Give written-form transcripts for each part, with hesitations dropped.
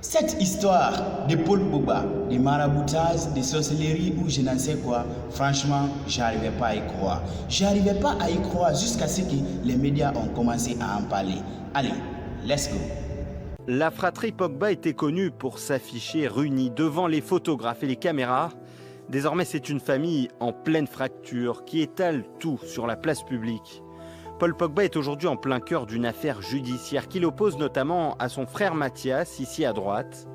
Cette histoire de Paul Pogba, de maraboutage, de sorcellerie ou je n'en sais quoi, franchement, j'arrivais pas à y croire. J'arrivais pas à y croire jusqu'à ce que les médias ont commencé à en parler. Allez, let's go. La fratrie Pogba était connue pour s'afficher réunie devant les photographes et les caméras. Désormais, c'est une famille en pleine fracture qui étale tout sur la place publique. Paul Pogba est aujourd'hui en plein cœur d'une affaire judiciaire qui l'oppose notamment à son frère Mathias, ici à droite.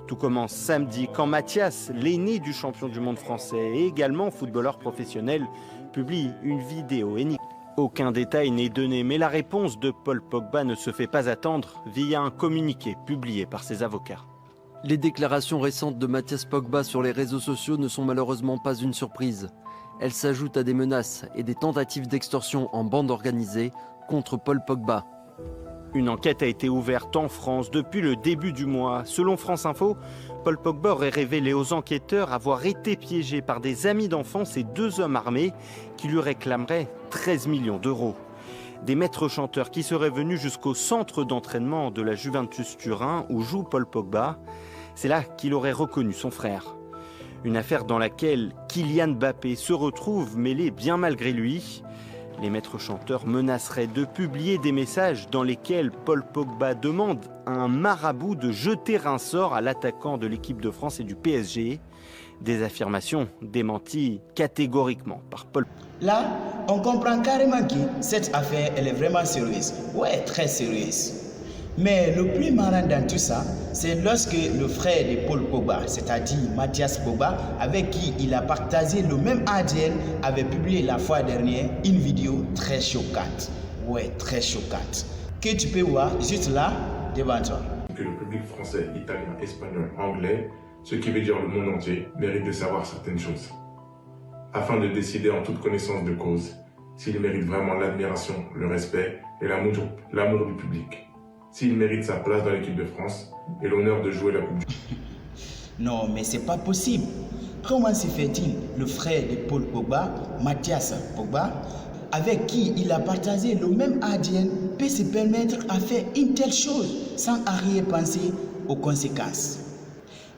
Tout commence samedi quand Mathias, l'aîné du champion du monde français et également footballeur professionnel, publie une vidéo énigmatique. Aucun détail n'est donné, mais la réponse de Paul Pogba ne se fait pas attendre via un communiqué publié par ses avocats. Les déclarations récentes de Mathias Pogba sur les réseaux sociaux ne sont malheureusement pas une surprise. Elles s'ajoutent à des menaces et des tentatives d'extorsion en bande organisée contre Paul Pogba. Une enquête a été ouverte en France depuis le début du mois. Selon France Info, Paul Pogba aurait révélé aux enquêteurs avoir été piégé par des amis d'enfance et 2 hommes armés qui lui réclameraient 13 millions d'euros. Des maîtres chanteurs qui seraient venus jusqu'au centre d'entraînement de la Juventus Turin où joue Paul Pogba. C'est là qu'il aurait reconnu son frère. Une affaire dans laquelle Kylian Mbappé se retrouve mêlé bien malgré lui. Les maîtres chanteurs menaceraient de publier des messages dans lesquels Paul Pogba demande à un marabout de jeter un sort à l'attaquant de l'équipe de France et du PSG. Des affirmations démenties catégoriquement par Paul. Là, on comprend carrément que cette affaire, elle est vraiment sérieuse. Ouais, très sérieuse. Mais le plus marrant dans tout ça, c'est lorsque le frère de Paul Pogba, c'est-à-dire Mathias Pogba, avec qui il a partagé le même ADN, avait publié la fois dernière une vidéo très choquante. Ouais, très choquante. Que tu peux voir juste là, devant toi. Que le public français, italien, espagnol, anglais, ce qui veut dire le monde entier, mérite de savoir certaines choses. Afin de décider en toute connaissance de cause s'il mérite vraiment l'admiration, le respect et l'amour du public. S'il mérite sa place dans l'équipe de France et l'honneur de jouer la Coupe du Monde. Non, mais c'est pas possible. Comment se fait-il, le frère de Paul Pogba, Mathias Pogba, avec qui il a partagé le même ADN, peut se permettre à faire une telle chose sans arrière-penser aux conséquences?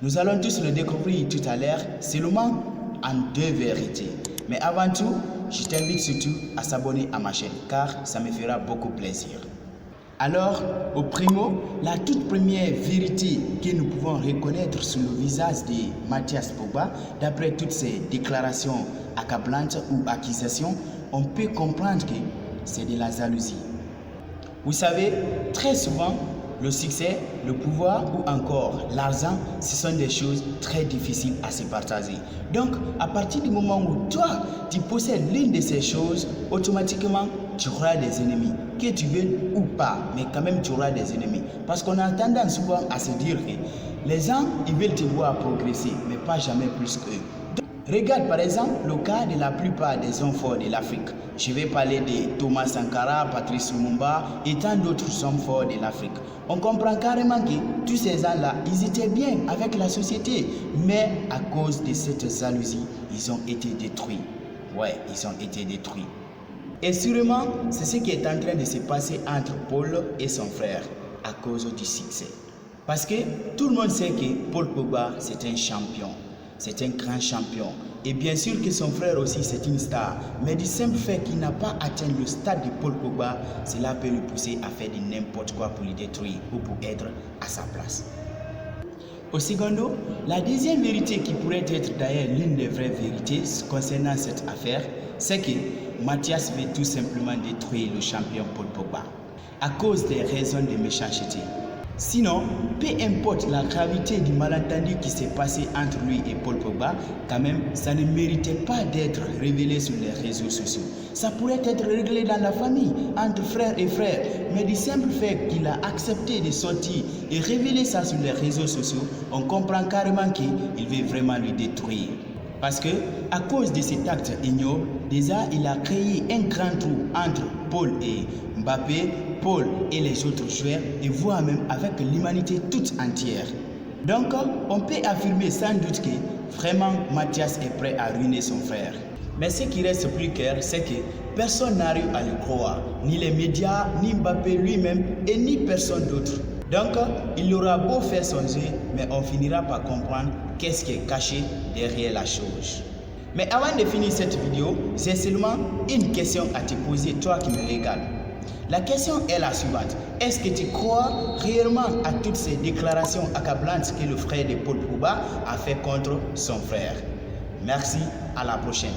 Nous allons tous le découvrir tout à l'heure, seulement en 2 vérités. Mais avant tout, je t'invite surtout à s'abonner à ma chaîne car ça me fera beaucoup plaisir. Alors, au primo, la toute première vérité que nous pouvons reconnaître sur le visage de Mathias Pogba, d'après toutes ces déclarations accablantes ou accusations, on peut comprendre que c'est de la jalousie. Vous savez, très souvent, le succès, le pouvoir ou encore l'argent, ce sont des choses très difficiles à se partager. Donc, à partir du moment où toi, tu possèdes l'une de ces choses, automatiquement, tu auras des ennemis. Que tu veux ou pas, mais quand même tu auras des ennemis. Parce qu'on a tendance souvent à se dire que les gens, ils veulent te voir progresser, mais pas jamais plus qu'eux. Regarde par exemple le cas de la plupart des hommes forts de l'Afrique. Je vais parler de Thomas Sankara, Patrice Lumumba et tant d'autres hommes forts de l'Afrique. On comprend carrément que tous ces gens-là, ils étaient bien avec la société. Mais à cause de cette jalousie, ils ont été détruits. Ouais, ils ont été détruits. Et sûrement, c'est ce qui est en train de se passer entre Paul et son frère à cause du succès. Parce que tout le monde sait que Paul Pogba, c'est un champion. C'est un grand champion. Et bien sûr que son frère aussi, c'est une star. Mais du simple fait qu'il n'a pas atteint le stade de Paul Pogba, cela peut le pousser à faire de n'importe quoi pour le détruire ou pour être à sa place. Au secondo, la deuxième vérité qui pourrait être d'ailleurs l'une des vraies vérités concernant cette affaire, c'est que Mathias veut tout simplement détruire le champion Paul Pogba à cause des raisons de méchanceté. Sinon, peu importe la gravité du malentendu qui s'est passé entre lui et Paul Pogba, quand même, ça ne méritait pas d'être révélé sur les réseaux sociaux. Ça pourrait être réglé dans la famille, entre frères et frères, mais du simple fait qu'il a accepté de sortir et révéler ça sur les réseaux sociaux, on comprend carrément qu'il veut vraiment le détruire. Parce que, à cause de cet acte ignoble, déjà il a créé un grand trou entre Paul et Mbappé, Paul et les autres joueurs, et voire même avec l'humanité toute entière. Donc, on peut affirmer sans doute que vraiment Mathias est prêt à ruiner son frère. Mais ce qui reste plus clair, c'est que personne n'arrive à le croire, ni les médias, ni Mbappé lui-même, et ni personne d'autre. Donc, il aura beau faire son jeu, mais on finira par comprendre qu'est-ce qui est caché derrière la chose. Mais avant de finir cette vidéo, j'ai seulement une question à te poser, toi qui me regardes. La question est la suivante. Est-ce que tu crois réellement à toutes ces déclarations accablantes que le frère de Paul Pogba a fait contre son frère? Merci, à la prochaine.